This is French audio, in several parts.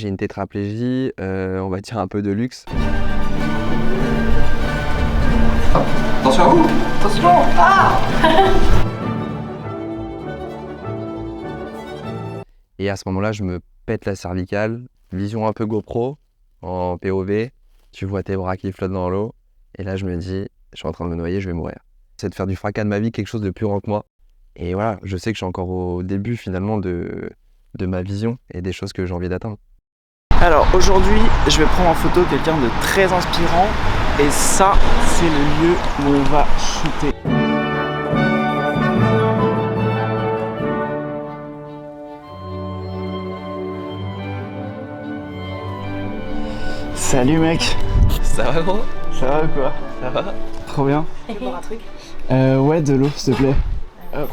J'ai une tétraplégie, on va dire un peu de luxe. Attention à vous! Attention! Ah! Et à ce moment-là, je me pète la cervicale, vision un peu GoPro, en POV, tu vois tes bras qui flottent dans l'eau, et là je me dis, je suis en train de me noyer, je vais mourir. C'est de faire du fracas de ma vie quelque chose de plus grand que moi. Et voilà, je sais que je suis encore au début finalement de ma vision et des choses que j'ai envie d'atteindre. Alors aujourd'hui, je vais prendre en photo quelqu'un de très inspirant et ça, c'est le lieu où on va shooter. Salut mec. Ça va gros? Ça va ou quoi? Ça va? Trop bien. Tu veux boire un truc? Ouais, de l'eau s'il te plaît. Hop.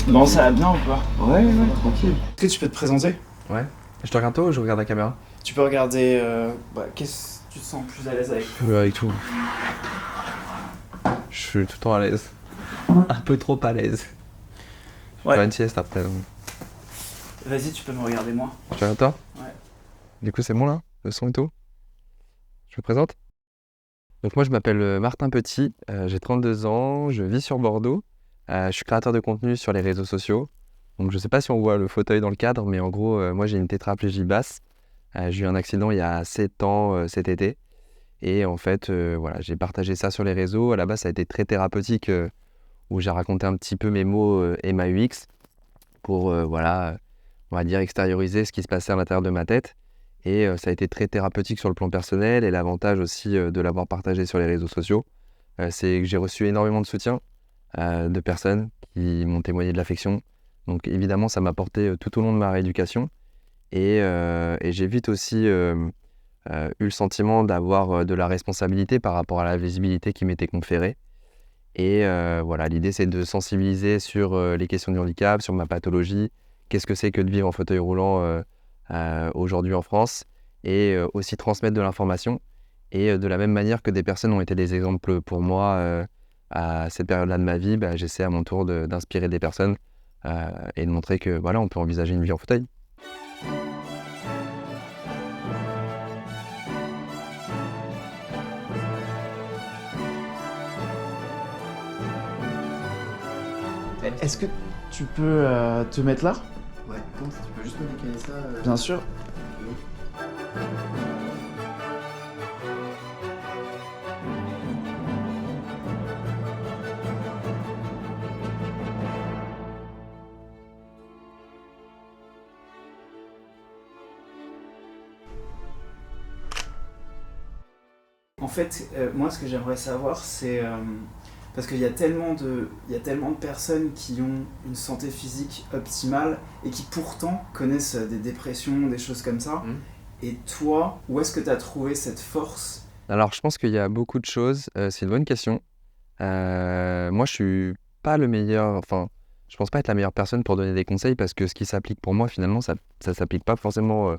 Bon, ça va bien ou quoi? Ouais, tranquille. Est-ce que tu peux te présenter? Ouais. Je te regarde toi ou je regarde la caméra? Tu peux regarder, qu'est-ce que tu te sens plus à l'aise avec? Avec tout. Je suis tout le temps à l'aise. Un peu trop à l'aise. Je vais faire une sieste après. Donc. Vas-y, tu peux me regarder moi. Je te regarde toi? Ouais. Du coup c'est bon là? Le son et tout? Je me présente? Donc moi je m'appelle Martin Petit, j'ai 32 ans, je vis sur Bordeaux. Je suis créateur de contenu sur les réseaux sociaux. Donc je sais pas si on voit le fauteuil dans le cadre, mais en gros moi j'ai une tétraplégie basse. J'ai eu un accident il y a 7 ans cet été. Et en fait voilà, j'ai partagé ça sur les réseaux. À la base ça a été très thérapeutique où j'ai raconté un petit peu mes mots et ma UX pour voilà, on va dire extérioriser ce qui se passait à l'intérieur de ma tête. Et ça a été très thérapeutique sur le plan personnel. Et l'avantage aussi de l'avoir partagé sur les réseaux sociaux, c'est que j'ai reçu énormément de soutien de personnes qui m'ont témoigné de l'affection. Donc évidemment, ça m'a porté tout au long de ma rééducation. Et j'ai vite aussi eu le sentiment d'avoir de la responsabilité par rapport à la visibilité qui m'était conférée. Et voilà, l'idée, c'est de sensibiliser sur les questions du handicap, sur ma pathologie, qu'est-ce que c'est que de vivre en fauteuil roulant aujourd'hui en France, et aussi transmettre de l'information. Et de la même manière que des personnes ont été des exemples pour moi à cette période-là de ma vie, bah, j'essaie à mon tour d'inspirer des personnes et de montrer que voilà, on peut envisager une vie en fauteuil. Est-ce que tu peux te mettre là? Ouais, attends, tu peux juste me décaler ça. Bien sûr. En fait, moi, ce que j'aimerais savoir, c'est parce qu'il y a tellement de personnes qui ont une santé physique optimale et qui pourtant connaissent des dépressions, des choses comme ça. Et toi, où est-ce que tu as trouvé cette force? Alors, je pense qu'il y a beaucoup de choses. C'est une bonne question. Moi, je suis pas le meilleur. Enfin, je pense pas être la meilleure personne pour donner des conseils parce que ce qui s'applique pour moi, finalement, ça s'applique pas forcément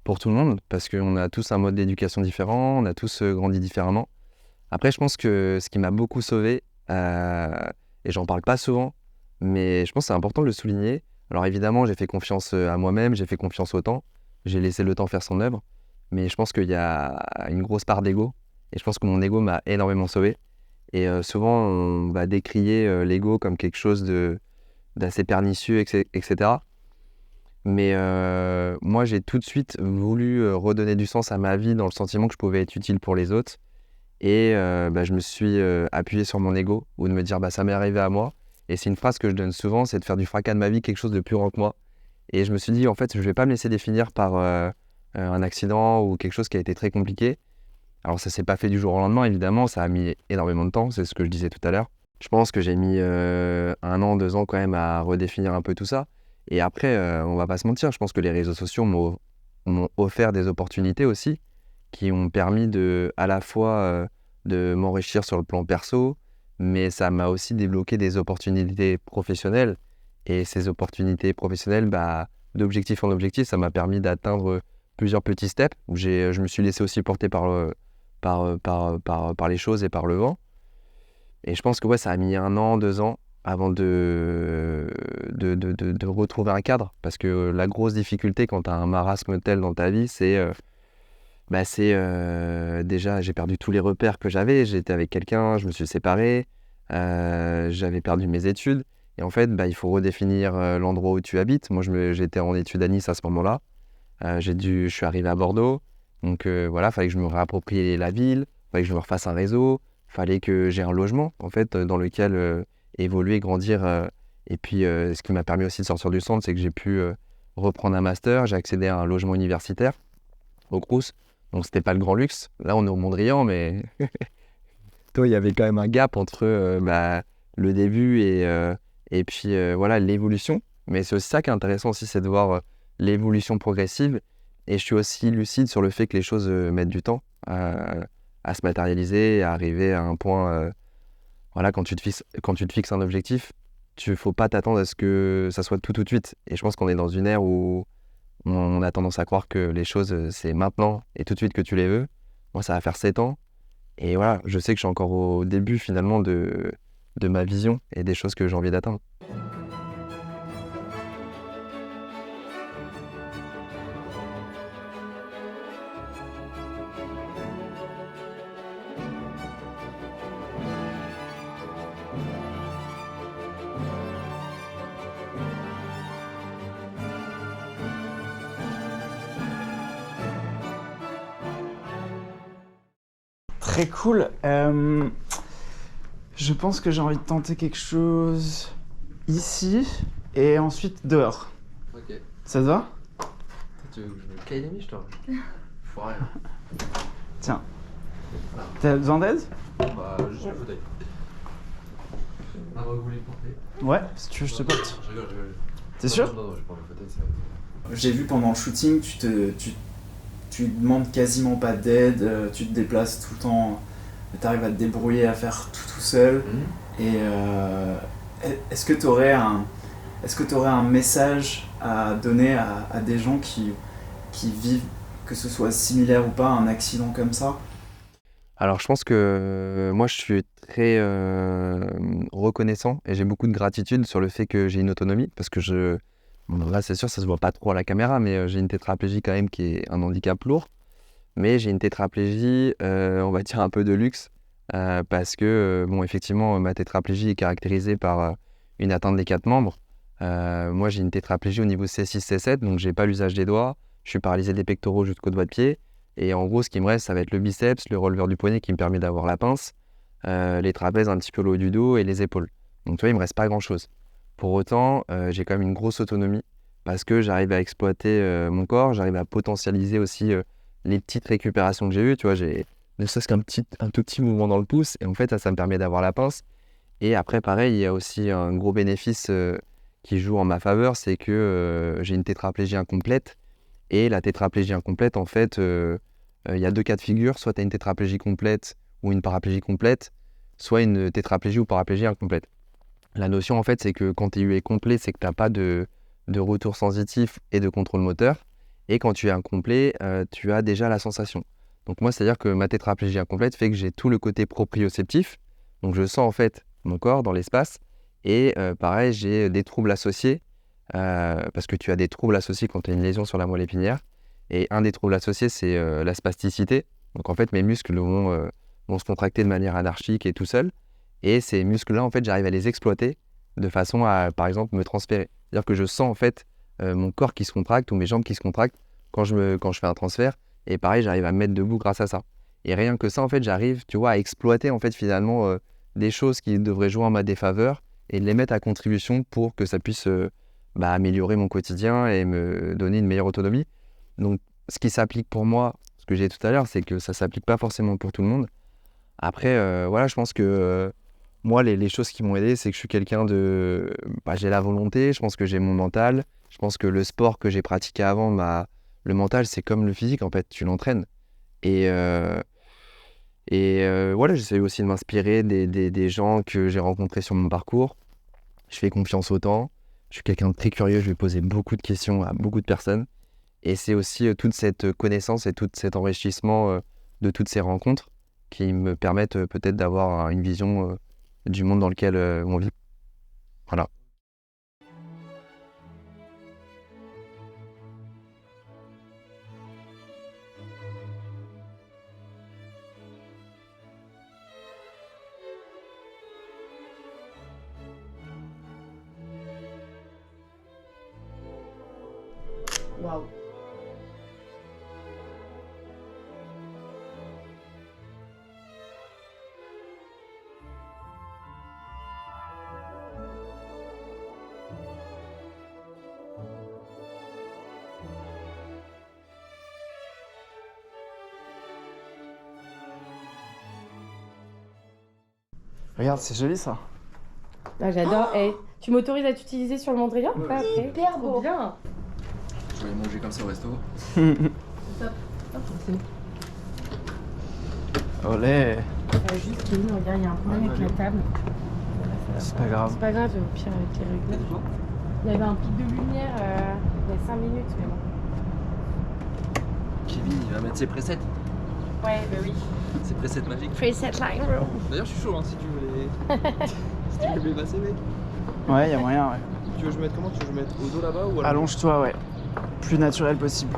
pour tout le monde parce qu'on a tous un mode d'éducation différent, on a tous grandi différemment. Après, je pense que ce qui m'a beaucoup sauvé, et j'en parle pas souvent, mais je pense que c'est important de le souligner. Alors évidemment, j'ai fait confiance à moi-même, j'ai fait confiance au temps, j'ai laissé le temps faire son œuvre, mais je pense qu'il y a une grosse part d'ego, et je pense que mon ego m'a énormément sauvé. Et souvent, on va décrier l'ego comme quelque chose d'assez pernicieux, etc. Mais moi, j'ai tout de suite voulu redonner du sens à ma vie dans le sentiment que je pouvais être utile pour les autres. Et bah, je me suis appuyé sur mon ego, ou de me dire bah, ça m'est arrivé à moi. Et c'est une phrase que je donne souvent, c'est de faire du fracas de ma vie quelque chose de plus grand que moi. Et je me suis dit en fait, je vais pas me laisser définir par un accident ou quelque chose qui a été très compliqué. Alors ça s'est pas fait du jour au lendemain, évidemment, ça a mis énormément de temps, c'est ce que je disais tout à l'heure. Je pense que j'ai mis 1 an, 2 ans quand même à redéfinir un peu tout ça. Et après, on va pas se mentir, je pense que les réseaux sociaux m'ont offert des opportunités aussi, qui ont permis à la fois de m'enrichir sur le plan perso, mais ça m'a aussi débloqué des opportunités professionnelles. Et ces opportunités professionnelles, bah, d'objectif en objectif, ça m'a permis d'atteindre plusieurs petits steps, où je me suis laissé aussi porter par les choses et par le vent. Et je pense que ouais, ça a mis 1 an, 2 ans, avant de retrouver un cadre. Parce que la grosse difficulté quand tu as un marasme tel dans ta vie, déjà, j'ai perdu tous les repères que j'avais. J'étais avec quelqu'un, je me suis séparé, j'avais perdu mes études. Et en fait, il faut redéfinir l'endroit où tu habites. Moi, j'étais en études à Nice à ce moment-là. Je suis arrivé à Bordeaux. Donc voilà, il fallait que je me réapproprie la ville, il fallait que je me refasse un réseau, il fallait que j'ai un logement, en fait, dans lequel évoluer, grandir. Et puis, ce qui m'a permis aussi de sortir du centre, c'est que j'ai pu reprendre un master. J'ai accédé à un logement universitaire au Crous. Donc, c'était pas le grand luxe. Là, on est au Mondrian, mais toi, il y avait quand même un gap entre le début et puis voilà, l'évolution. Mais c'est aussi ça qui est intéressant aussi, c'est de voir l'évolution progressive. Et je suis aussi lucide sur le fait que les choses mettent du temps à se matérialiser, à arriver à un point. Voilà, quand tu te fixes un objectif, il ne faut pas t'attendre à ce que ça soit tout de suite. Et je pense qu'on est dans une ère où on a tendance à croire que les choses, c'est maintenant et tout de suite que tu les veux. Moi, ça va faire 7 ans. Et voilà, je sais que je suis encore au début finalement de ma vision et des choses que j'ai envie d'atteindre. Très cool. Je pense que j'ai envie de tenter quelque chose ici et ensuite dehors. Ok. Ça te va? Tu veux que je me caille les miches, toi? Faut rien. Tiens. T'as besoin d'aide? Juste le fauteuil. Vous voulez porter? Ouais, si tu veux, je te porte. Je rigole. T'es sûr? Non, je prends le fauteuil, J'ai vu pendant le shooting, tu demandes quasiment pas d'aide, tu te déplaces tout le temps, t'arrives à te débrouiller à faire tout seul. Et est-ce que t'aurais un message à donner à des gens qui vivent, que ce soit similaire ou pas, un accident comme ça? Alors, je pense que moi, je suis très reconnaissant et j'ai beaucoup de gratitude sur le fait que j'ai une autonomie parce que bon, là, c'est sûr, ça se voit pas trop à la caméra, mais j'ai une tétraplégie quand même qui est un handicap lourd. Mais j'ai une tétraplégie, on va dire un peu de luxe parce que, bon, effectivement, ma tétraplégie est caractérisée par une atteinte des 4 membres. Moi, j'ai une tétraplégie au niveau C6, C7, donc j'ai pas l'usage des doigts. Je suis paralysé des pectoraux jusqu'au doigt de pied. Et en gros, ce qui me reste, ça va être le biceps, le releveur du poignet qui me permet d'avoir la pince, les trapèzes un petit peu le haut du dos et les épaules. Donc, tu vois, il me reste pas grand-chose. Pour autant, j'ai quand même une grosse autonomie parce que j'arrive à exploiter mon corps, j'arrive à potentialiser aussi les petites récupérations que j'ai eues. Tu vois, j'ai ne serait-ce un tout petit mouvement dans le pouce et en fait, ça me permet d'avoir la pince. Et après, pareil, il y a aussi un gros bénéfice qui joue en ma faveur, c'est que j'ai une tétraplégie incomplète. Et la tétraplégie incomplète, en fait, il y a 2 cas de figure. Soit tu as une tétraplégie complète ou une paraplégie complète, soit une tétraplégie ou paraplégie incomplète. La notion, en fait, c'est que quand tu es complet, c'est que tu n'as pas de retour sensitif et de contrôle moteur. Et quand tu es incomplet, tu as déjà la sensation. Donc moi, c'est-à-dire que ma tétraplégie incomplète fait que j'ai tout le côté proprioceptif. Donc je sens en fait mon corps dans l'espace. Et pareil, j'ai des troubles associés. Parce que tu as des troubles associés quand tu as une lésion sur la moelle épinière. Et un des troubles associés, c'est la spasticité. Donc en fait, mes muscles vont se contracter de manière anarchique et tout seul. Et ces muscles-là, en fait, j'arrive à les exploiter de façon à, par exemple, me transférer. C'est-à-dire que je sens en fait mon corps qui se contracte ou mes jambes qui se contractent quand je fais un transfert. Et pareil, j'arrive à me mettre debout grâce à ça. Et rien que ça, en fait, j'arrive, tu vois, à exploiter en fait finalement des choses qui devraient jouer en ma défaveur et de les mettre à contribution pour que ça puisse améliorer mon quotidien et me donner une meilleure autonomie. Donc, ce qui s'applique pour moi, ce que j'ai dit tout à l'heure, c'est que ça ne s'applique pas forcément pour tout le monde. Après, voilà, je pense que moi, les choses qui m'ont aidé, c'est que je suis quelqu'un de... j'ai la volonté, je pense que j'ai mon mental. Je pense que le sport que j'ai pratiqué avant, le mental, c'est comme le physique, en fait, tu l'entraînes. Et voilà, j'essaie aussi de m'inspirer des gens que j'ai rencontrés sur mon parcours. Je fais confiance au temps. Je suis quelqu'un de très curieux, je vais poser beaucoup de questions à beaucoup de personnes. Et c'est aussi toute cette connaissance et tout cet enrichissement de toutes ces rencontres qui me permettent peut-être d'avoir une vision du monde dans lequel on vit. Voilà. Waouh. Regarde, c'est joli ça. Ah, j'adore. Eh, tu m'autorises à t'utiliser sur le Mondrian ou pas après? Hyper beau. Trop bien. Je vais manger comme ça au resto. Olé. Juste Kevin, regarde, il y a un problème avec la table. C'est pas grave. C'est pas grave, au pire avec les réglages. Il y avait un pic de lumière il y a 5 minutes, mais bon. Kevin, il va mettre ses presets. Ouais, bah oui. Ses presets magiques. Preset Lightroom. D'ailleurs, je suis chaud si tu veux les. Si tu veux les passer, mec. Ouais, y a moyen, ouais. Tu veux que je mette comment? Tu veux que je mette au dos là-bas ou à la Allonge-toi, ouais. Plus naturel possible.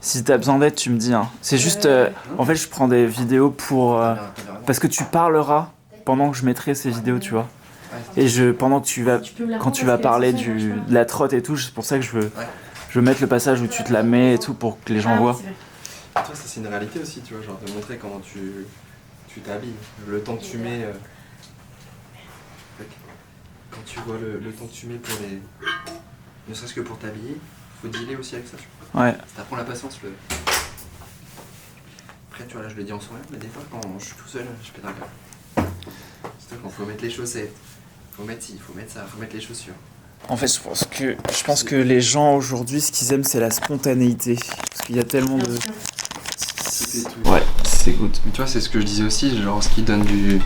Si t'as besoin d'aide, tu me dis. Hein. C'est juste, en fait, je prends des vidéos pour parce que tu parleras pendant que je mettrai ces vidéos, tu vois. Et pendant que quand tu vas parler de la trotte et tout, c'est pour ça que je veux mettre le passage où tu te la mets et tout pour que les gens voient. Toi, ça c'est une réalité aussi, tu vois, genre de montrer comment tu t'habilles, le temps que tu mets. Quand tu vois le temps que tu mets pour les. Ne serait-ce que pour t'habiller, faut dealer aussi avec ça, tu vois. Ouais. Ça t'apprend la patience. Après, tu vois, là je le dis en sourire, mais des fois quand je suis tout seul, je pète un câble. C'est quand faut mettre les chaussettes, faut mettre ci, faut mettre ça, faut mettre les chaussures. En fait, je pense que les gens aujourd'hui, ce qu'ils aiment, c'est la spontanéité. Parce qu'il y a tellement de. Ouais, c'est good. Mais tu vois, c'est ce que je disais aussi, genre ce qui donne du.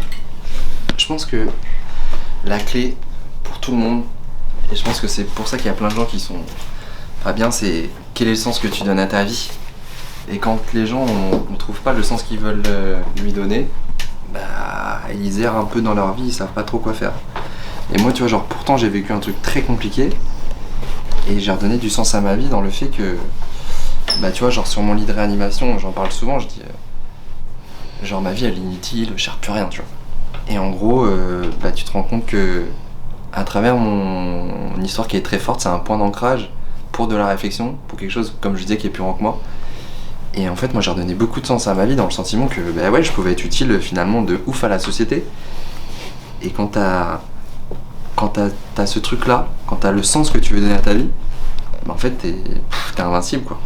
Je pense que la clé pour tout le monde, et je pense que c'est pour ça qu'il y a plein de gens qui sont pas bien, c'est quel est le sens que tu donnes à ta vie. Et quand les gens ne trouvent pas le sens qu'ils veulent lui donner, bah ils errent un peu dans leur vie, ils savent pas trop quoi faire. Et moi, tu vois, genre pourtant j'ai vécu un truc très compliqué et j'ai redonné du sens à ma vie dans le fait que, bah tu vois, genre sur mon lit de réanimation, j'en parle souvent, je dis, genre ma vie elle est inutile, je sers plus rien, tu vois. Et en gros, bah tu te rends compte que à travers mon histoire qui est très forte, c'est un point d'ancrage pour de la réflexion, pour quelque chose, comme je disais, qui est plus grand que moi. Et en fait, moi j'ai redonné beaucoup de sens à ma vie dans le sentiment que, bah ouais, je pouvais être utile finalement de ouf à la société. Et quand t'as ce truc-là, quand t'as le sens que tu veux donner à ta vie, bah en fait t'es invincible quoi.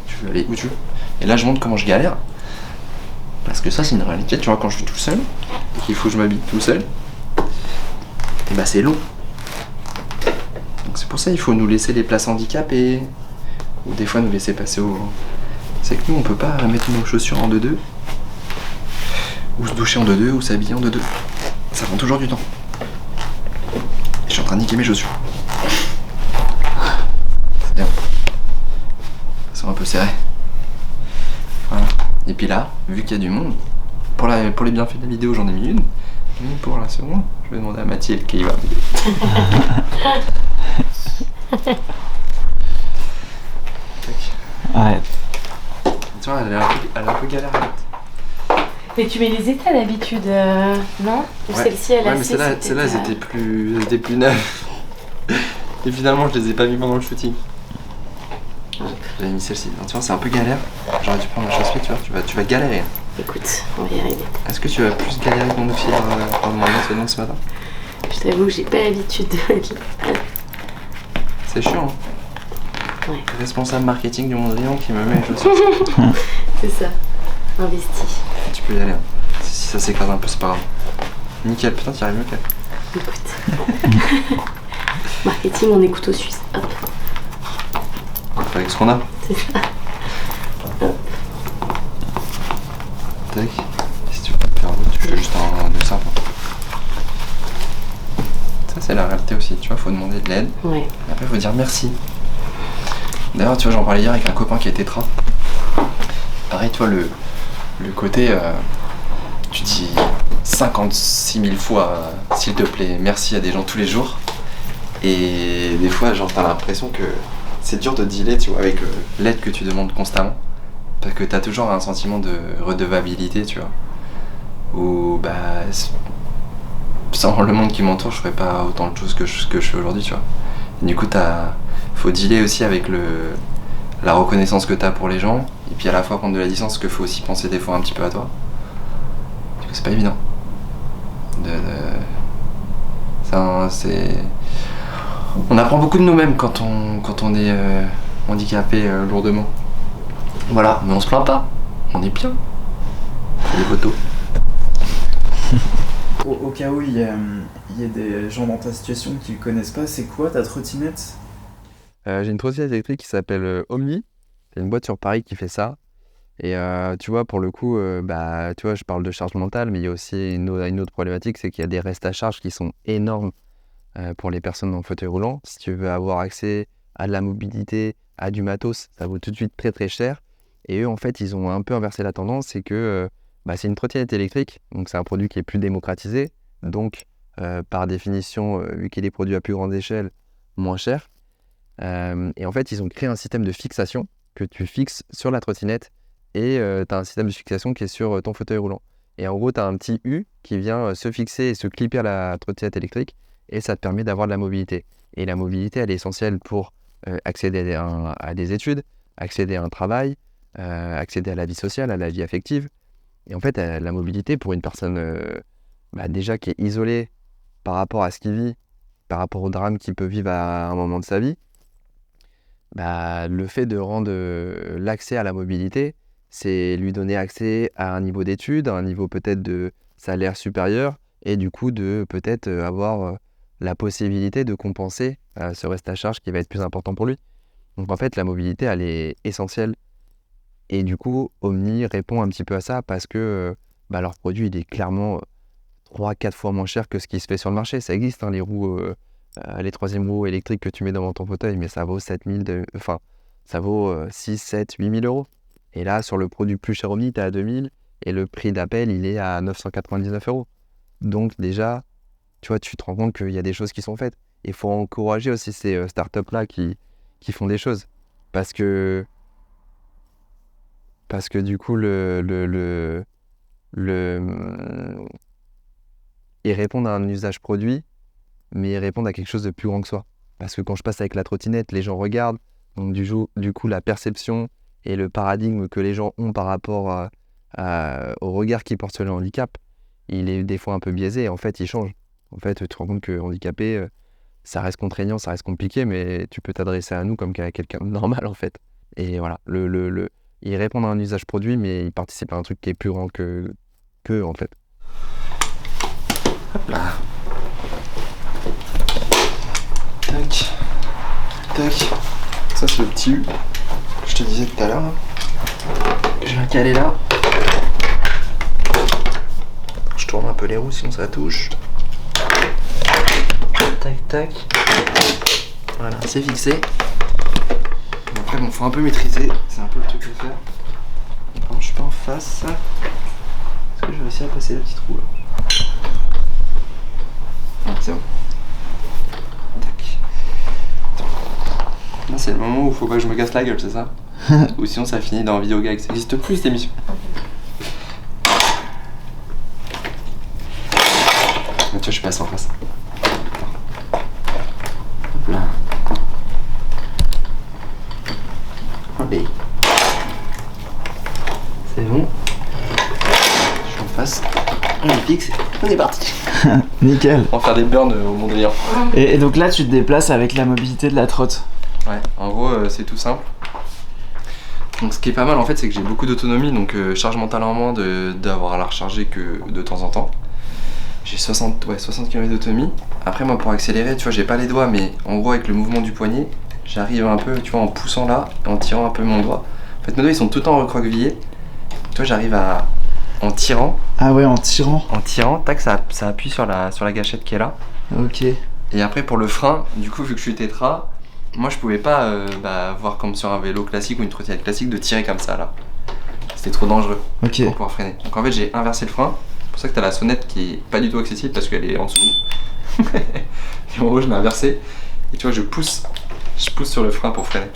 Tu veux aller où tu veux. Et là je montre comment je galère. Parce que ça c'est une réalité, tu vois, quand je suis tout seul, et qu'il faut que je m'habille tout seul, et bah c'est long. Donc c'est pour ça qu'il faut nous laisser les places handicapées, ou des fois nous laisser passer au... C'est que nous on peut pas mettre nos chaussures en 2-2, ou se doucher en 2-2, ou s'habiller en 2-2. Ça prend toujours du temps. Et je suis en train de niquer mes chaussures. C'est bien. Elles sont un peu serrées. Voilà. Et puis là, vu qu'il y a du monde, pour les bienfaits de la vidéo j'en ai mis une, mais pour la seconde, je vais demander à Mathilde qui va m'aider. Ouais. Tu vois, elle a un peu galère à mettre. Mais tu mets les états d'habitude, non? Ou Ouais. celle-ci, elle a Ouais, mais celles-là, elles étaient plus neuves. Et finalement, je les ai pas mis pendant le shooting. J'avais mis celle-ci. Donc, tu vois, c'est un peu galère. J'aurais dû prendre la chausse-pied, tu vois. Tu vas galérer. Écoute, on va y arriver. Est-ce que tu vas plus galérer que mon autre fille pendant mon entraînement ce matin? Je t'avoue que j'ai pas l'habitude de mettre les... C'est chiant. Hein. Ouais. Responsable marketing du Mondrian qui me met les chaussures. C'est ça. Investi. Tu peux y aller. Hein. Si ça s'écrase un peu, c'est pas grave. Nickel, putain, t'y arrives mieux qu'elle. Écoute. Marketing, on est couteau suisse. Hop. Avec ce qu'on a. C'est ça. Hop. tac. Si tu veux faire l'autre, tu fais juste un de simple. Ça, c'est la réalité aussi, tu vois, faut demander de l'aide. Ouais. Et après, faut dire merci. D'ailleurs, tu vois, j'en parlais hier avec un copain qui est tétra. Pareil, tu vois, le côté, tu dis 56 000 fois, s'il te plaît, merci à des gens tous les jours. Et des fois, genre, t'as l'impression que c'est dur de dealer, tu vois, avec l'aide que tu demandes constamment. Parce que t'as toujours un sentiment de redevabilité, tu vois. Ou, bah, sans le monde qui m'entoure, je ferais pas autant de choses que je fais aujourd'hui, tu vois. Et du coup, faut dealer aussi avec la reconnaissance que t'as pour les gens, et puis à la fois prendre de la distance, que faut aussi penser des fois un petit peu à toi. Du coup, c'est pas évident. On apprend beaucoup de nous-mêmes quand on est handicapé lourdement. Voilà, mais on se plaint pas, on est bien. C'est des photos. Au cas où il y a des gens dans ta situation qui ne connaissent pas, c'est quoi ta trottinette? J'ai une trottinette électrique qui s'appelle Omni. C'est une boîte sur Paris qui fait ça. Et tu vois, pour le coup, bah, tu vois, je parle de charge mentale, mais il y a aussi une autre problématique, c'est qu'il y a des restes à charge qui sont énormes pour les personnes en fauteuil roulant. Si tu veux avoir accès à de la mobilité, à du matos, ça vaut tout de suite très très cher. Et eux, en fait, ils ont un peu inversé la tendance, c'est que bah, c'est une trottinette électrique, donc c'est un produit qui est plus démocratisé, donc par définition, vu qu'il est produit à plus grande échelle, moins cher. Et en fait, ils ont créé un système de fixation que tu fixes sur la trottinette et tu as un système de fixation qui est sur ton fauteuil roulant. Et en gros, tu as un petit U qui vient se fixer et se clipper à la trottinette électrique et ça te permet d'avoir de la mobilité. Et la mobilité, elle est essentielle pour accéder à des études, accéder à un travail, accéder à la vie sociale, à la vie affective. Et en fait, la mobilité pour une personne bah, déjà qui est isolée par rapport à ce qu'il vit, par rapport au drame qu'il peut vivre à un moment de sa vie, bah, le fait de rendre l'accès à la mobilité, c'est lui donner accès à un niveau d'études, à un niveau peut-être de salaire supérieur, et du coup de peut-être avoir la possibilité de compenser ce reste à charge qui va être plus important pour lui. Donc en fait, la mobilité, elle est essentielle. Et du coup, Omni répond un petit peu à ça parce que bah, leur produit, il est clairement 3-4 fois moins cher que ce qui se fait sur le marché. Ça existe, hein, les roues, les troisième roues électriques que tu mets dans ton fauteuil, mais ça vaut 6, 7, 8 000 euros. Et là, sur le produit plus cher Omni, tu es à 2 000 et le prix d'appel, il est à 999 euros. Donc déjà, tu vois, tu te rends compte qu'il y a des choses qui sont faites. Il faut encourager aussi ces startups-là qui font des choses. Parce que du coup, ils répondent à un usage produit, mais ils répondent à quelque chose de plus grand que soi. Parce que quand je passe avec la trottinette, les gens regardent. Donc du coup, la perception et le paradigme que les gens ont par rapport au regard qu'ils portent sur le handicap, il est des fois un peu biaisé. Et en fait, il change. En fait, tu te rends compte que handicapé, ça reste contraignant, ça reste compliqué, mais tu peux t'adresser à nous comme à quelqu'un de normal, en fait. Et voilà, ils répondent à un usage produit, mais ils participent à un truc qui est plus grand qu'eux, en fait. Hop là. Tac. Tac. Ça, c'est le petit U que je te disais tout à l'heure. Je viens caler là. Je tourne un peu les roues, sinon ça touche. Tac, tac. Voilà, c'est fixé. Après, bon, faut un peu maîtriser. C'est un peu le truc à faire. Alors, je suis pas en face. Est-ce que je vais réussir à passer la petite roue là? Ah, c'est bon. Tac. Là, c'est le moment où il faut pas que je me casse la gueule, c'est ça? Ou sinon, ça finit dans Vidéo Gag. Ça n'existe plus cette émission. Mais tu vois, je passe en face. Hop là. Allez. C'est bon. Je suis en face. On est fixe. On est parti. Nickel. On va faire des burns au Mondrian. Et donc là, tu te déplaces avec la mobilité de la trotte. Ouais, en gros, c'est tout simple. Donc ce qui est pas mal en fait, c'est que j'ai beaucoup d'autonomie, donc charge mentale en moins d'avoir à la recharger que de temps en temps. J'ai 60 km d'autonomie. Après moi pour accélérer, tu vois, j'ai pas les doigts, mais en gros avec le mouvement du poignet, j'arrive un peu, tu vois, en poussant là, en tirant un peu mon doigt. En fait mes doigts ils sont tout le temps recroquevillés. Tu vois, j'arrive à en tirant, Ah ouais, en tirant. tac, ça appuie sur la gâchette qui est là. Ok. Et après pour le frein, du coup vu que je suis tétra, moi je pouvais pas voir comme sur un vélo classique ou une trottinette classique de tirer comme ça là. C'était trop dangereux Ok. pour pouvoir freiner. Donc en fait j'ai inversé le frein, c'est pour ça que t'as la sonnette qui est pas du tout accessible parce qu'elle est en dessous. Et en gros je l'ai inversé et tu vois je pousse sur le frein pour freiner.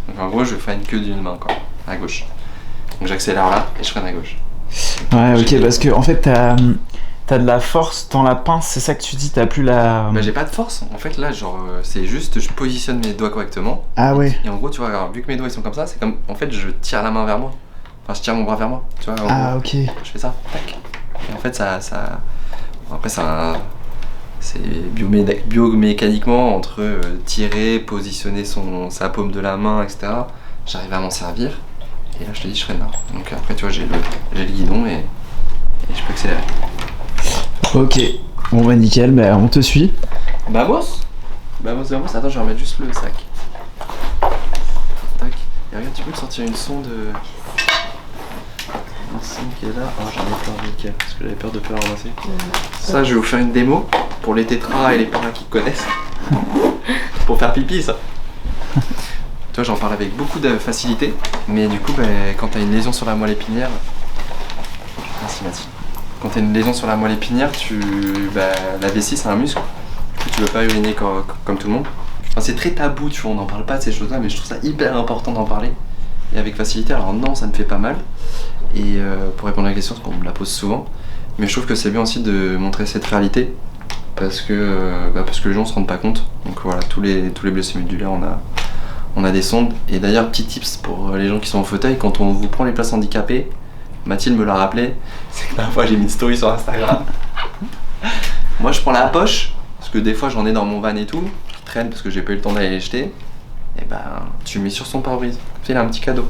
Donc en gros je freine que d'une main quoi, à gauche. Donc j'accélère là et je freine à gauche. Ouais, ok, parce que en fait, t'as de la force dans la pince, c'est ça que tu dis, t'as plus la. Bah j'ai pas de force, en fait là genre c'est juste je positionne mes doigts correctement. Ah ouais. Et en gros tu vois, alors, vu que mes doigts ils sont comme ça, c'est comme en fait je tire la main vers moi. Enfin je tire mon bras vers moi, tu vois. En Ah gros, ok. je fais ça, tac. Et en fait après c'est biomécaniquement entre tirer, positionner sa paume de la main, etc. J'arrive à m'en servir. Et là je te dis je freine là. Donc après tu vois j'ai le guidon et je peux accélérer. Ok. Bon bah nickel, bah on te suit. Vamos, attends je vais remettre juste le sac. Tac. Et regarde, tu peux me sortir une sonde qui est là. Oh j'en ai peur nickel, parce que j'avais peur de pas la ramasser. Ça je vais vous faire une démo pour les tétras et les paras qui connaissent. Pour faire pipi ça. Tu vois j'en parle avec beaucoup de facilité, mais du coup quand t'as une lésion sur la moelle épinière. Merci Mathilde. Quand t'as une lésion sur la moelle épinière, la vessie c'est un muscle. Tu veux pas uriner comme tout le monde. Enfin, c'est très tabou, tu vois, on n'en parle pas de ces choses-là, mais je trouve ça hyper important d'en parler. Et avec facilité, alors non, ça ne fait pas mal. Et pour répondre à la question, parce qu'on me la pose souvent, mais je trouve que c'est bien aussi de montrer cette réalité, parce que les gens se rendent pas compte. Donc voilà, tous les blessés médulaires, on a des sondes. Et d'ailleurs, petit tips pour les gens qui sont en fauteuil, quand on vous prend les places handicapées, Mathilde me l'a rappelé, c'est que la dernière fois j'ai mis une story sur Instagram. Moi je prends la poche, parce que des fois j'en ai dans mon van et tout, qui traîne parce que j'ai pas eu le temps d'aller les jeter. Et tu mets sur son pare-brise. C'est un petit cadeau.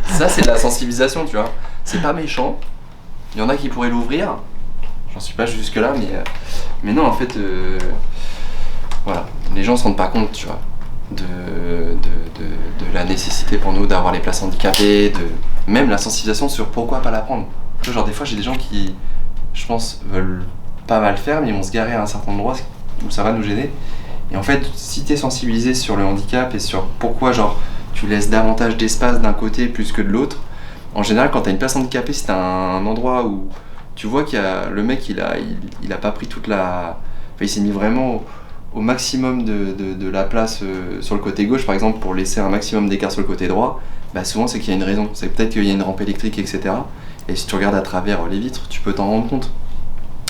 Ça c'est de la sensibilisation, tu vois. C'est pas méchant. Il y en a qui pourraient l'ouvrir. J'en suis pas jusque là, mais non en fait, voilà, les gens se rendent pas compte, tu vois. De la nécessité pour nous d'avoir les places handicapées, même la sensibilisation sur pourquoi pas la prendre. Genre des fois j'ai des gens qui, je pense, veulent pas mal faire mais ils vont se garer à un certain endroit où ça va nous gêner. Et en fait si t'es sensibilisé sur le handicap et sur pourquoi genre tu laisses davantage d'espace d'un côté plus que de l'autre, en général quand t'as une place handicapée, si t'as un endroit où tu vois qu'il y a le mec il a pas pris toute la... Enfin il s'est mis vraiment au maximum de la place sur le côté gauche par exemple pour laisser un maximum d'écart sur le côté droit, souvent c'est qu'il y a une raison, c'est peut-être qu'il y a une rampe électrique etc. Et si tu regardes à travers les vitres tu peux t'en rendre compte.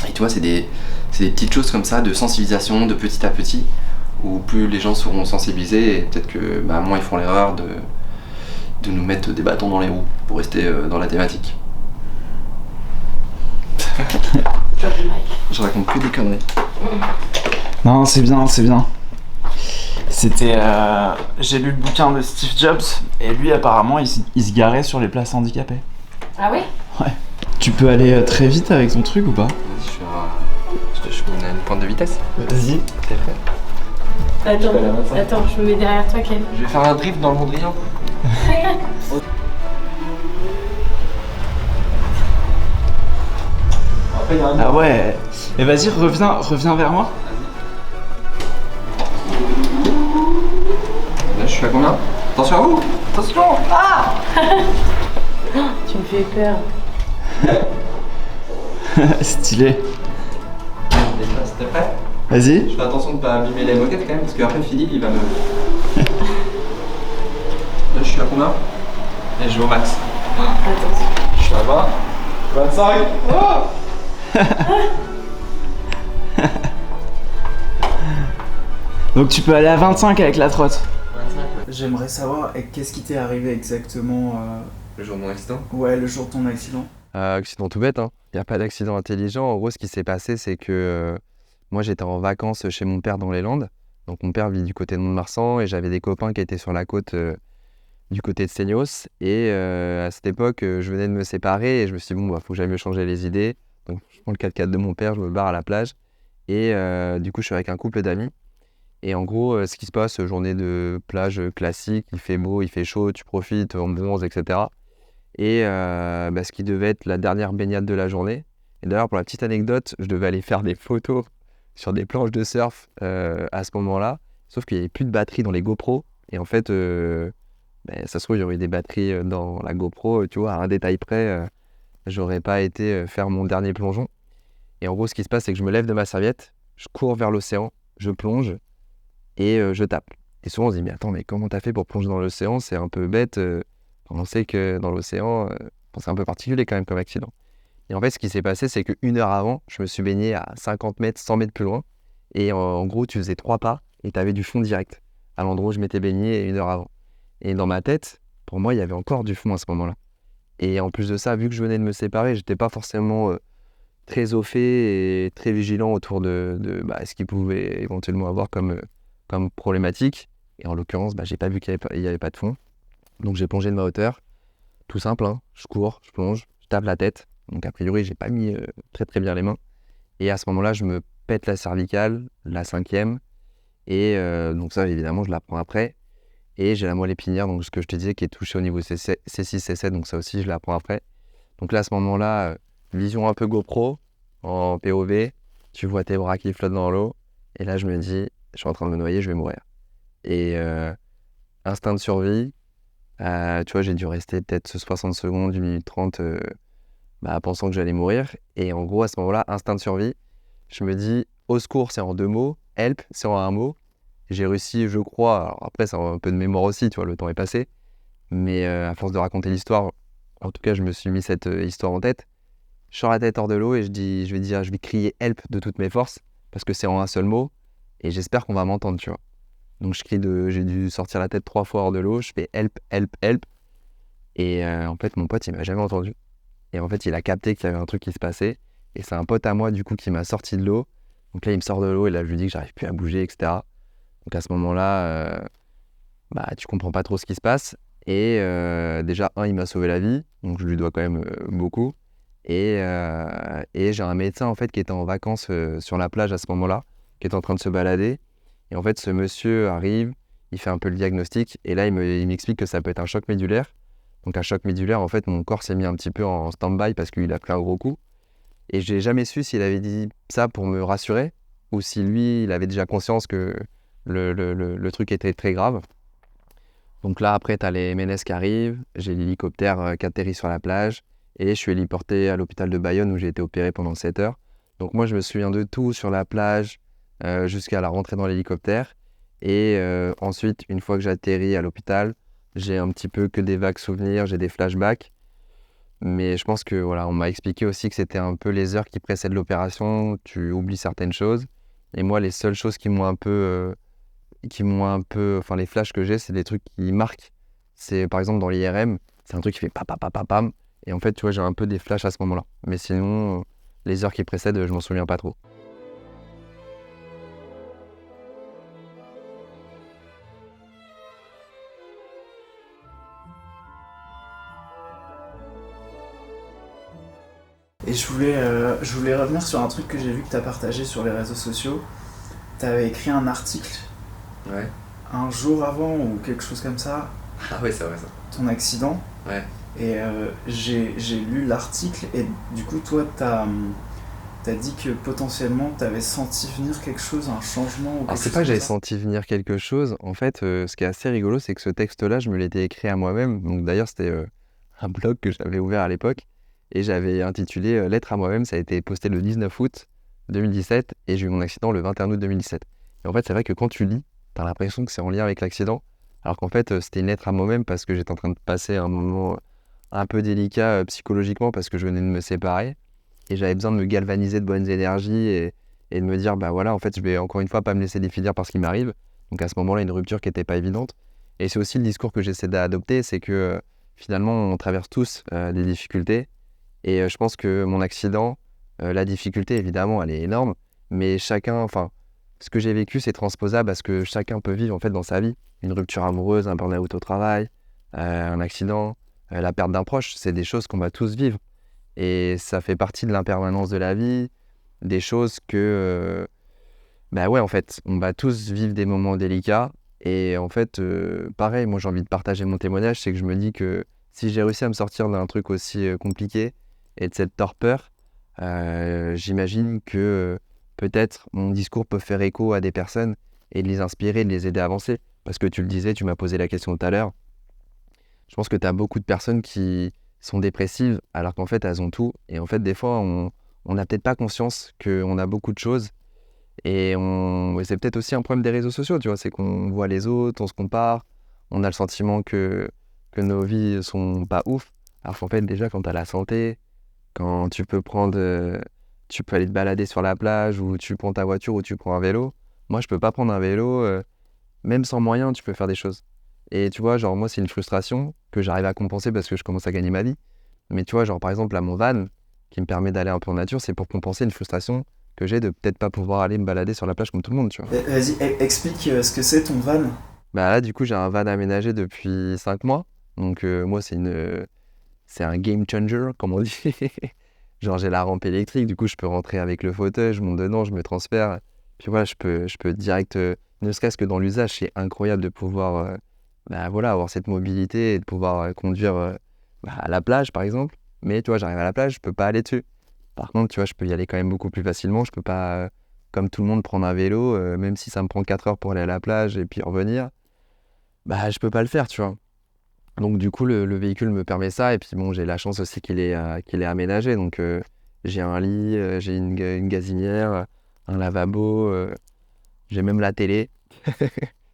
Et tu vois c'est des petites choses comme ça de sensibilisation de petit à petit où plus les gens seront sensibilisés et peut-être que moins ils feront l'erreur de nous mettre des bâtons dans les roues pour rester dans la thématique. Je raconte que des conneries. Non, c'est bien, c'est bien. C'était. J'ai lu le bouquin de Steve Jobs et lui, apparemment, il se garait sur les places handicapées. Ah ouais? Ouais. Tu peux aller très vite avec ton truc ou pas? Je mets une pointe de vitesse. Vas-y. T'es prêt? Attends, je me mets derrière toi, Ken. Je vais faire un drift dans le Mondrian. Ah ouais. Et vas-y, reviens vers moi. Là, je suis à combien? Attention à vous! Attention! Ah! Tu me fais peur. Stylé. T'es prêt? Vas-y. Je fais attention de ne pas abîmer les moquettes quand même, parce qu'après Philippe il va me... Là, je suis à combien? Et je vais au max. Attention. Je suis à 20. 25. Oh! Donc tu peux aller à 25 avec la trotte. 25. J'aimerais savoir qu'est-ce qui t'est arrivé exactement Le jour de mon accident? ouais, le jour de ton accident. Accident tout bête, hein. Il n'y a pas d'accident intelligent. En gros, ce qui s'est passé, c'est que moi, j'étais en vacances chez mon père dans les Landes. Donc, mon père vit du côté de Mont-de-Marsan et j'avais des copains qui étaient sur la côte du côté de Seignos. Et à cette époque, je venais de me séparer et je me suis dit, bon, faut que j'aille me changer les idées. Donc, je prends le 4x4 de mon père, je me barre à la plage. Et du coup, je suis avec un couple d'amis. Et en gros, ce qui se passe, journée de plage classique, il fait beau, il fait chaud, tu profites, on bronze, etc. et ce qui devait être la dernière baignade de la journée. Et d'ailleurs, pour la petite anecdote, je devais aller faire des photos sur des planches de surf à ce moment-là, sauf qu'il n'y avait plus de batterie dans les GoPro. Et en fait, ça se trouve, il y aurait eu des batteries dans la GoPro, tu vois, à un détail près, j'aurais pas été faire mon dernier plongeon. Et en gros, ce qui se passe, c'est que je me lève de ma serviette, je cours vers l'océan, je plonge et je tape. Et souvent, on se dit, mais attends, mais comment t'as fait pour plonger dans l'océan? C'est un peu bête. On sait que dans l'océan, c'est un peu particulier quand même comme accident. Et en fait, ce qui s'est passé, c'est qu'une heure avant, je me suis baigné à 50 mètres, 100 mètres plus loin. Et en gros, tu faisais 3 pas et t'avais du fond direct à l'endroit où je m'étais baigné une heure avant. Et dans ma tête, pour moi, il y avait encore du fond à ce moment-là. Et en plus de ça, vu que je venais de me séparer, j'étais pas forcément très au fait et très vigilant autour de ce qu'il pouvait éventuellement avoir comme problématique. Et en l'occurrence, j'ai pas vu qu'il y avait pas de fond. Donc j'ai plongé de ma hauteur. Tout simple, hein. Je cours, je plonge, je tape la tête. Donc a priori, j'ai pas mis très très bien les mains. Et à ce moment-là, je me pète la cervicale, la 5e. Et donc ça, évidemment, je l'apprends après. Et j'ai la moelle épinière, donc ce que je te disais, qui est touchée au niveau C6, C7. Donc ça aussi, je l'apprends après. Donc là, à ce moment-là, vision un peu GoPro, en POV. Tu vois tes bras qui flottent dans l'eau. Et là, je me dis, je suis en train de me noyer, je vais mourir. Et instinct de survie, tu vois, j'ai dû rester peut-être 60 secondes, 1 minute 30, pensant que j'allais mourir. Et en gros, à ce moment-là, instinct de survie, je me dis, au secours, c'est en 2 mots, help, c'est en 1 mot. J'ai réussi, je crois, alors après, c'est un peu de mémoire aussi, tu vois, le temps est passé. Mais à force de raconter l'histoire, en tout cas, je me suis mis cette histoire en tête. Je sors la tête hors de l'eau et je vais crier help de toutes mes forces, parce que c'est en un seul mot, et j'espère qu'on va m'entendre, tu vois. Donc j'ai dû sortir la tête 3 fois hors de l'eau, je fais help, help, help. Et en fait, mon pote, il m'a jamais entendu. Et en fait, il a capté qu'il y avait un truc qui se passait. Et c'est un pote à moi, du coup, qui m'a sorti de l'eau. Donc là, il me sort de l'eau et là, je lui dis que j'arrive plus à bouger, etc. Donc à ce moment-là, tu comprends pas trop ce qui se passe. Et déjà, il m'a sauvé la vie. Donc je lui dois quand même beaucoup. Et j'ai un médecin, en fait, qui était en vacances sur la plage à ce moment-là, qui était en train de se balader. Et en fait, ce monsieur arrive, il fait un peu le diagnostic. Et là, il m'explique que ça peut être un choc médulaire. Donc un choc médulaire, en fait, mon corps s'est mis un petit peu en stand-by parce qu'il a pris un gros coup. Et j'ai jamais su s'il avait dit ça pour me rassurer ou si lui, il avait déjà conscience que le truc était très grave. Donc là, après, tu as les MNS qui arrivent, j'ai l'hélicoptère qui atterrit sur la plage et je suis héliporté à l'hôpital de Bayonne où j'ai été opéré pendant 7 heures. Donc moi, je me souviens de tout sur la plage jusqu'à la rentrée dans l'hélicoptère. Et ensuite, une fois que j'atterris à l'hôpital, j'ai un petit peu que des vagues souvenirs, j'ai des flashbacks. Mais je pense que voilà, on m'a expliqué aussi que c'était un peu les heures qui précèdent l'opération, tu oublies certaines choses. Et moi, les seules choses enfin les flashs que j'ai, c'est des trucs qui marquent. C'est par exemple dans l'IRM, c'est un truc qui fait pam. Et en fait, tu vois, j'ai un peu des flashs à ce moment-là. Mais sinon, les heures qui précèdent, je m'en souviens pas trop. Et je voulais revenir sur un truc que j'ai vu que tu as partagé sur les réseaux sociaux. Tu avais écrit un article Ouais. un jour avant ou quelque chose comme ça, Ah oui, c'est vrai ça. ton accident. Ouais. Et j'ai lu l'article et du coup, toi, t'as dit que potentiellement t'avais senti venir quelque chose, un changement ou quelque Alors c'est chose pas que comme j'avais ça. senti venir quelque chose. En fait, ce qui est assez rigolo, c'est que ce texte-là, je me l'étais écrit à moi-même. Donc d'ailleurs, c'était un blog que j'avais ouvert à l'époque. Et j'avais intitulé Lettre à moi-même. Ça a été posté le 19 août 2017 et j'ai eu mon accident le 21 août 2017. Et en fait, c'est vrai que quand tu lis, t'as l'impression que c'est en lien avec l'accident. Alors qu'en fait, c'était une lettre à moi-même parce que j'étais en train de passer un moment un peu délicat psychologiquement parce que je venais de me séparer. Et j'avais besoin de me galvaniser de bonnes énergies et de me dire, bah voilà, en fait, je vais encore une fois pas me laisser définir par ce qui m'arrive. Donc à ce moment-là, une rupture qui n'était pas évidente. Et c'est aussi le discours que j'essaie d'adopter, c'est que finalement, on traverse tous des difficultés. Et je pense que mon accident, la difficulté, évidemment, elle est énorme. Mais ce que j'ai vécu, c'est transposable à ce que chacun peut vivre en fait dans sa vie. Une rupture amoureuse, un burn-out au travail, un accident, la perte d'un proche, c'est des choses qu'on va tous vivre. Et ça fait partie de l'impermanence de la vie, des choses que, en fait, on va tous vivre des moments délicats. Et en fait, pareil, moi j'ai envie de partager mon témoignage, c'est que je me dis que si j'ai réussi à me sortir d'un truc aussi compliqué et de cette torpeur, j'imagine que peut-être mon discours peut faire écho à des personnes et de les inspirer, de les aider à avancer. Parce que tu le disais, tu m'as posé la question tout à l'heure. Je pense que tu as beaucoup de personnes qui sont dépressives alors qu'en fait, elles ont tout. Et en fait, des fois, on n'a peut-être pas conscience qu'on a beaucoup de choses. Et c'est peut-être aussi un problème des réseaux sociaux, tu vois. C'est qu'on voit les autres, on se compare, on a le sentiment que nos vies sont pas ouf. Alors qu'en fait, déjà, quand tu as la santé, quand tu peux tu peux aller te balader sur la plage ou tu prends ta voiture ou tu prends un vélo. Moi, je peux pas prendre un vélo, même sans moyens, tu peux faire des choses. Et tu vois, genre, moi, c'est une frustration que j'arrive à compenser parce que je commence à gagner ma vie. Mais tu vois, genre, par exemple, là, mon van, qui me permet d'aller un peu en nature, c'est pour compenser une frustration que j'ai de peut-être pas pouvoir aller me balader sur la plage comme tout le monde, tu vois. Vas-y, explique ce que c'est ton van. Bah là, du coup, j'ai un van aménagé depuis 5 mois. Donc, moi, c'est un game changer, comme on dit. Genre, j'ai la rampe électrique, du coup, je peux rentrer avec le fauteuil, je monte dedans, je me transfère. Puis voilà, je peux direct, ne serait-ce que dans l'usage, c'est incroyable de pouvoir voilà, avoir cette mobilité et de pouvoir conduire à la plage, par exemple. Mais tu vois, j'arrive à la plage, je peux pas aller dessus. Par contre, tu vois, je peux y aller quand même beaucoup plus facilement. Je peux pas, comme tout le monde, prendre un vélo, même si ça me prend 4 heures pour aller à la plage et puis revenir. Bah, je peux pas le faire, tu vois. Donc du coup, le véhicule me permet ça. Et puis bon, j'ai la chance aussi qu'il est aménagé. Donc j'ai un lit, j'ai une gazinière, un lavabo, j'ai même la télé.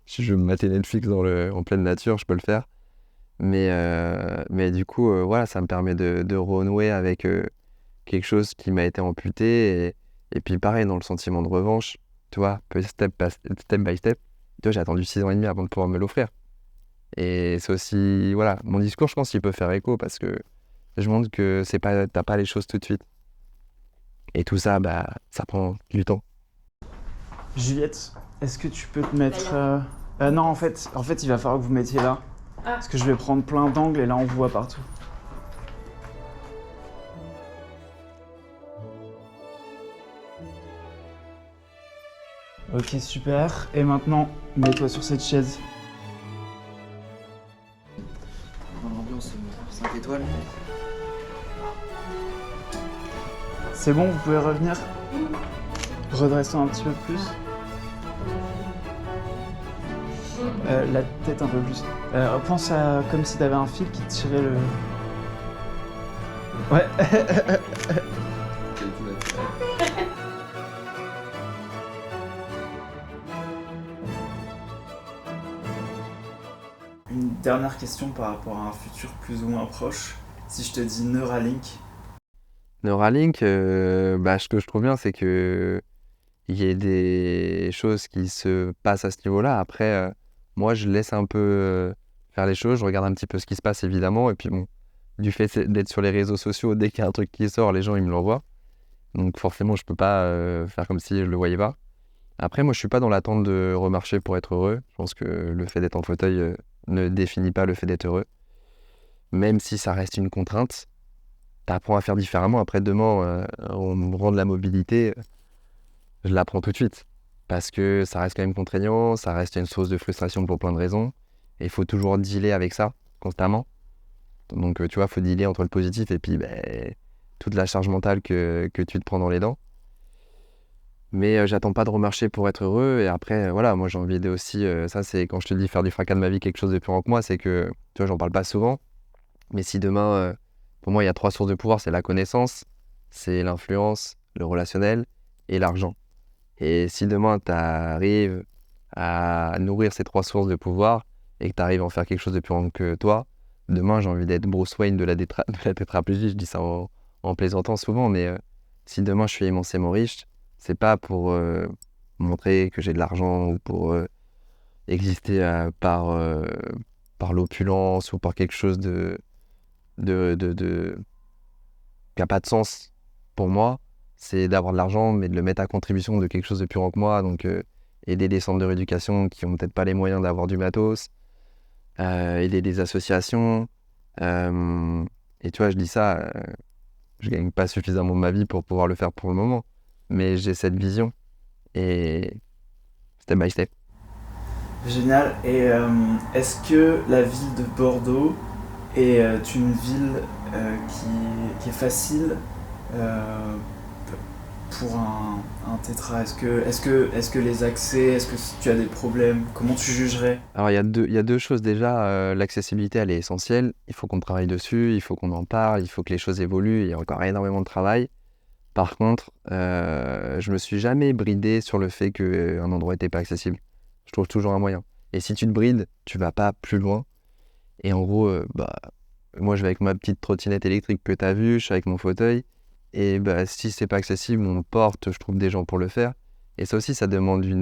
Si je veux me mater Netflix en pleine nature, je peux le faire. Mais du coup, voilà, ça me permet de renouer avec quelque chose qui m'a été amputé. Et puis pareil, dans le sentiment de revanche, tu vois, step by step, tu vois, j'ai attendu 6 ans et demi avant de pouvoir me l'offrir. Et c'est aussi, voilà, mon discours, je pense qu'il peut faire écho parce que je montre que t'as pas les choses tout de suite. Et tout ça, bah, ça prend du temps. Juliette, est-ce que tu peux te mettre... non, en fait, il va falloir que vous mettiez là. Ah. Parce que je vais prendre plein d'angles et là, on vous voit partout. Ok, super. Et maintenant, mets-toi sur cette chaise. Dans l'ambiance 5 étoiles. C'est bon, vous pouvez revenir. Redressons un petit peu plus. La tête un peu plus. Pense à comme si t'avais un fil qui tirait le... Ouais. Une dernière question par rapport à un futur plus ou moins proche. Si je te dis Neuralink, Neuralink, ce que je trouve bien, c'est que il y ait des choses qui se passent à ce niveau-là. Après, moi, je laisse un peu faire les choses. Je regarde un petit peu ce qui se passe, évidemment. Et puis bon, du fait d'être sur les réseaux sociaux, dès qu'il y a un truc qui sort, les gens, ils me l'envoient. Donc forcément, je peux pas faire comme si je le voyais pas. Après, moi, je suis pas dans l'attente de remarcher pour être heureux. Je pense que le fait d'être en fauteuil ne définit pas le fait d'être heureux. Même si ça reste une contrainte, t'apprends à faire différemment. Après, demain, on me rend de la mobilité, je l'apprends tout de suite. Parce que ça reste quand même contraignant, ça reste une source de frustration pour plein de raisons. Et il faut toujours dealer avec ça, constamment. Donc, tu vois, il faut dealer entre le positif et puis toute la charge mentale que tu te prends dans les dents. Mais j'attends pas de remarcher pour être heureux. Et après, voilà, moi j'ai envie de aussi, ça c'est quand je te dis faire du fracas de ma vie quelque chose de plus grand que moi, c'est que, tu vois, j'en parle pas souvent. Mais si demain, pour moi, il y a 3 sources de pouvoir, c'est la connaissance, c'est l'influence, le relationnel et l'argent. Et si demain, tu arrives à nourrir ces 3 sources de pouvoir et que tu arrives à en faire quelque chose de plus grand que toi, demain, j'ai envie d'être Bruce Wayne de la tétraplégie. Je dis ça en plaisantant souvent, mais si demain, je suis immensément riche, c'est pas pour montrer que j'ai de l'argent ou pour exister par l'opulence ou par quelque chose qui n'a pas de sens pour moi. C'est d'avoir de l'argent, mais de le mettre à contribution de quelque chose de plus grand que moi. Donc, aider des centres de rééducation qui n'ont peut-être pas les moyens d'avoir du matos, aider des associations. Et tu vois, je dis ça, je gagne pas suffisamment de ma vie pour pouvoir le faire pour le moment. Mais j'ai cette vision. Et step by step. génial. Et est-ce que la ville de Bordeaux est une ville qui est facile pour un tétra. Est-ce que les accès, est-ce que tu as des problèmes? Comment tu jugerais? Alors, il y a deux choses déjà. L'accessibilité, elle est essentielle. Il faut qu'on travaille dessus, il faut qu'on en parle, il faut que les choses évoluent. Il y a encore énormément de travail. Par contre, je me suis jamais bridé sur le fait qu'un endroit n'était pas accessible. Je trouve toujours un moyen. Et si tu te brides, tu vas pas plus loin. Et en gros, moi, je vais avec ma petite trottinette électrique que tu as vue, je suis avec mon fauteuil. Et si c'est pas accessible, on porte, je trouve des gens pour le faire. Et ça aussi, ça demande tu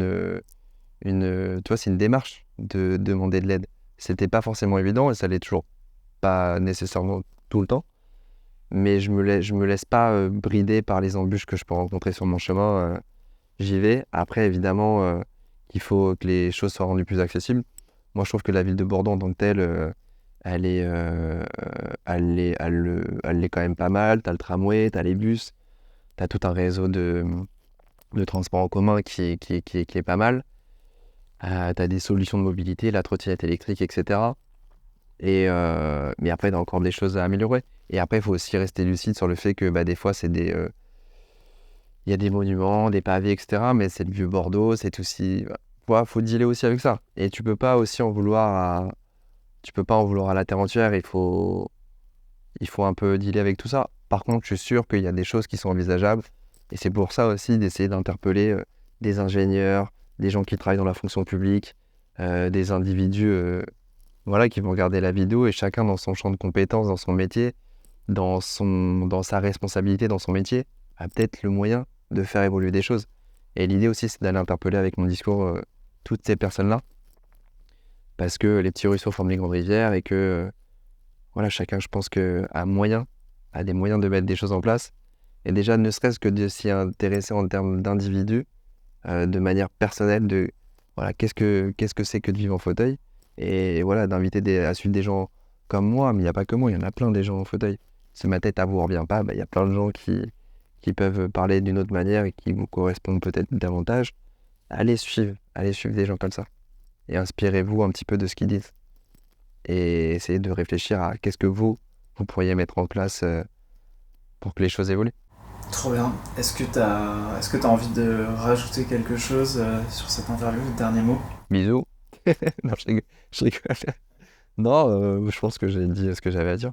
vois, c'est une démarche de demander de l'aide. C'était pas forcément évident et ça l'est toujours pas nécessairement tout le temps. Mais je me laisse pas brider par les embûches que je peux rencontrer sur mon chemin. J'y vais. Après, évidemment, il faut que les choses soient rendues plus accessibles. Moi, je trouve que la ville de Bordeaux en tant que telle, elle est quand même pas mal. T'as le tramway, t'as les bus, t'as tout un réseau de transport en commun qui est pas mal. T'as des solutions de mobilité, la trottinette électrique, etc. Mais après, t'as encore des choses à améliorer. Et après, il faut aussi rester lucide sur le fait que des fois, il y a des monuments, des pavés, etc. Mais c'est le vieux Bordeaux, c'est aussi... faut dealer aussi avec ça. Et tu peux pas aussi en vouloir à la terre entière. Il faut un peu dealer avec tout ça. Par contre, je suis sûr qu'il y a des choses qui sont envisageables. Et c'est pour ça aussi d'essayer d'interpeller des ingénieurs, des gens qui travaillent dans la fonction publique, des individus qui vont regarder la vidéo et chacun dans son champ de compétences, dans son métier, dans sa responsabilité dans son métier, a peut-être le moyen de faire évoluer des choses. Et l'idée aussi, c'est d'aller interpeller avec mon discours toutes ces personnes-là. Parce que les petits ruisseaux forment les grandes rivières et que chacun, je pense, a des moyens de mettre des choses en place. Et déjà, ne serait-ce que de s'y intéresser en termes d'individus, de manière personnelle, qu'est-ce que c'est que de vivre en fauteuil. Et d'inviter à suivre des gens comme moi, mais il n'y a pas que moi, il y en a plein des gens en fauteuil. Si ma tête, vous revient pas, il y a plein de gens qui peuvent parler d'une autre manière et qui vous correspondent peut-être davantage. Allez suivre des gens comme ça. Et inspirez-vous un petit peu de ce qu'ils disent. Et essayez de réfléchir à qu'est-ce que vous pourriez mettre en place pour que les choses évoluent. Trop bien. Est-ce que t'as envie de rajouter quelque chose sur cette interview, le dernier mot? Bisous. Non, je rigole. Non, je pense que j'ai dit ce que j'avais à dire.